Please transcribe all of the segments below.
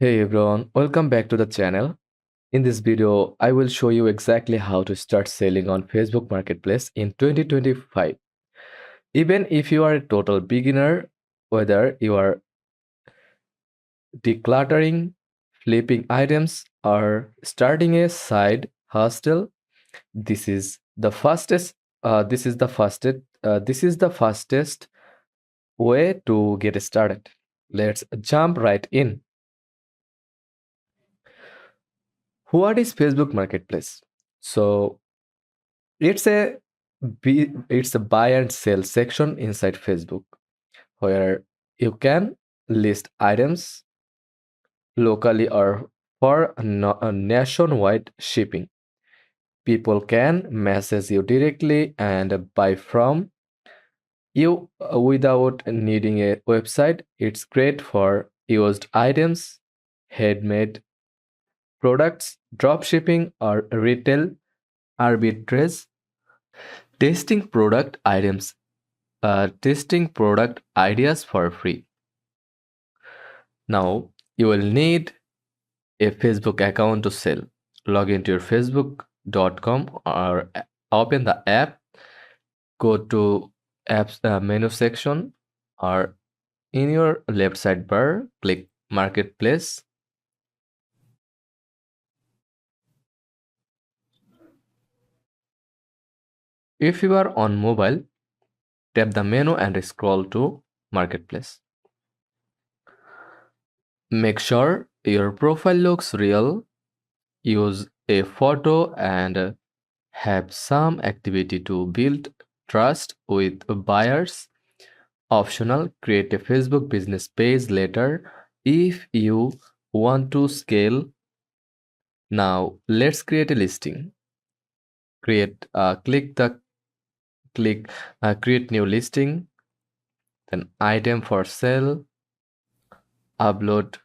Hey everyone, welcome back to the channel. In this video, I will show you exactly how to start selling on Facebook Marketplace in 2025. Even if you are a total beginner, whether you are decluttering, flipping items, or starting a side hustle, this is the fastest. This is the fastest way to get started. Let's jump right in. What is Facebook Marketplace? So it's a buy and sell section inside Facebook where you can list items locally or for a nationwide shipping. People can message you directly and buy from you without needing a website. It's great for used items, handmade products, drop shipping, or retail arbitrage. Testing product items testing product ideas for free. Now, you will need a Facebook account to sell. Log into your facebook.com or open the app, go to apps menu section or in your left sidebar, click marketplace. If you are on mobile, tap the menu and scroll to marketplace. Make sure your profile looks real. Use a photo and have some activity to build trust with buyers. Optional, create a Facebook business page later if you want to scale. Now let's create a listing. Click create new listing, then item for sale, upload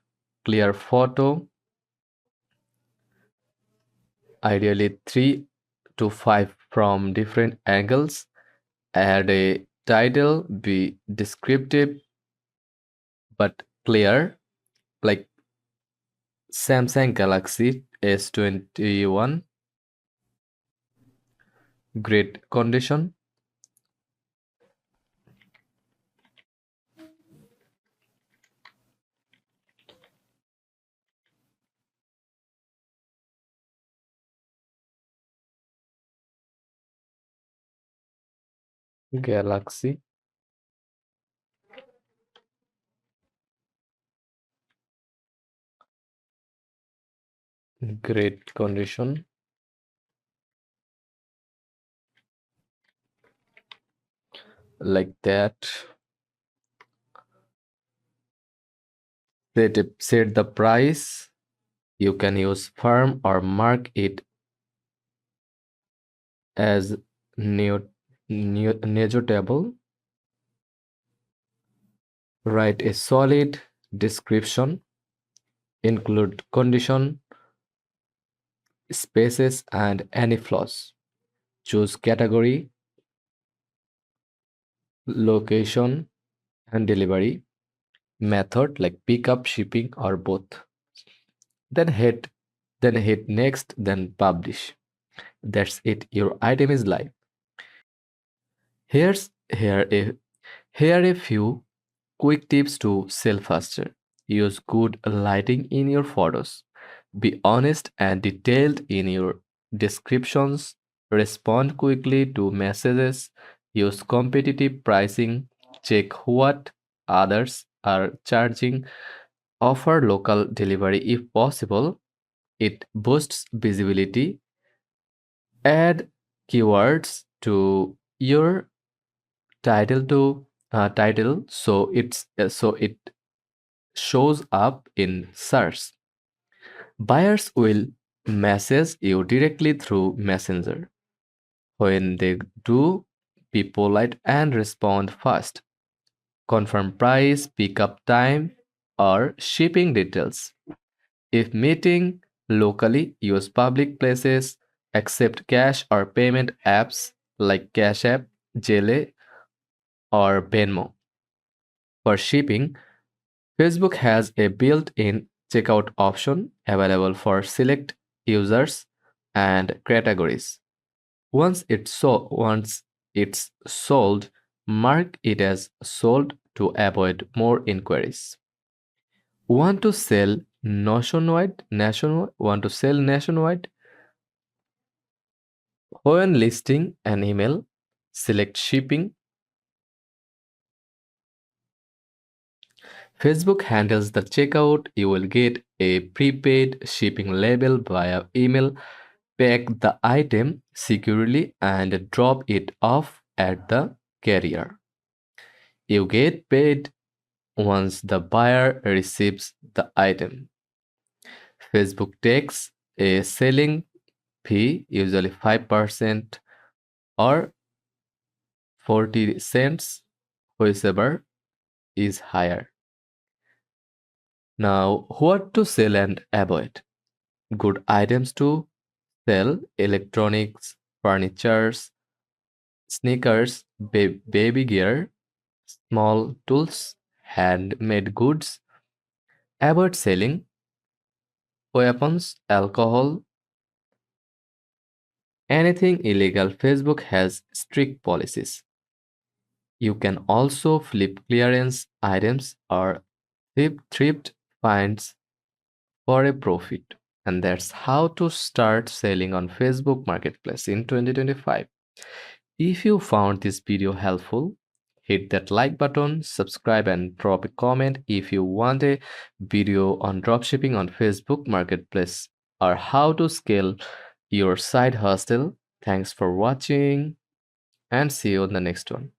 clear photo, ideally 3 to 5 from different angles. Add a title, be descriptive but clear, like Samsung Galaxy S21, great condition. Galaxy, great condition. Like that. Set the price. You can use firm or mark it as negotiable. Write a solid description. Include condition, spaces, and any flaws. Choose category, location, and delivery method like pickup, shipping, or both. Then hit next, then publish. That's it. Your item is live. Here's here a here a few quick tips to sell faster. Use good lighting in your photos. Be honest and detailed in your descriptions. Respond quickly to messages. Use competitive pricing. Check what others are charging. Offer local delivery if possible. It boosts visibility. Add keywords to your title so it shows up in search. Buyers will message you directly through Messenger. When they do, be polite and respond fast. Confirm price, pickup time, or shipping details. If meeting locally, use public places, accept cash or payment apps like Cash App, Jele, or Venmo. For shipping, Facebook has a built in checkout option available for select users and categories. Once it's sold, mark it as sold to avoid more inquiries. Want to sell nationwide? Want to sell nationwide? When listing an email, select shipping. Facebook handles the checkout. You will get a prepaid shipping label via email. Pack the item securely and drop it off at the carrier. You get paid once the buyer receives the item. Facebook takes a selling fee, usually 5% or 40 cents, whichever is higher. Now, what to sell and avoid? Good items to sell: electronics, furnitures, sneakers, baby gear, small tools, handmade goods. Avoid selling weapons, alcohol, anything illegal. Facebook has strict policies. You can also flip clearance items or thrift finds for a profit. And that's how to start selling on Facebook Marketplace in 2025. If you found this video helpful, hit that like button, subscribe, and drop a comment if you want a video on dropshipping on Facebook Marketplace or how to scale your side hustle. Thanks for watching and see you on the next one.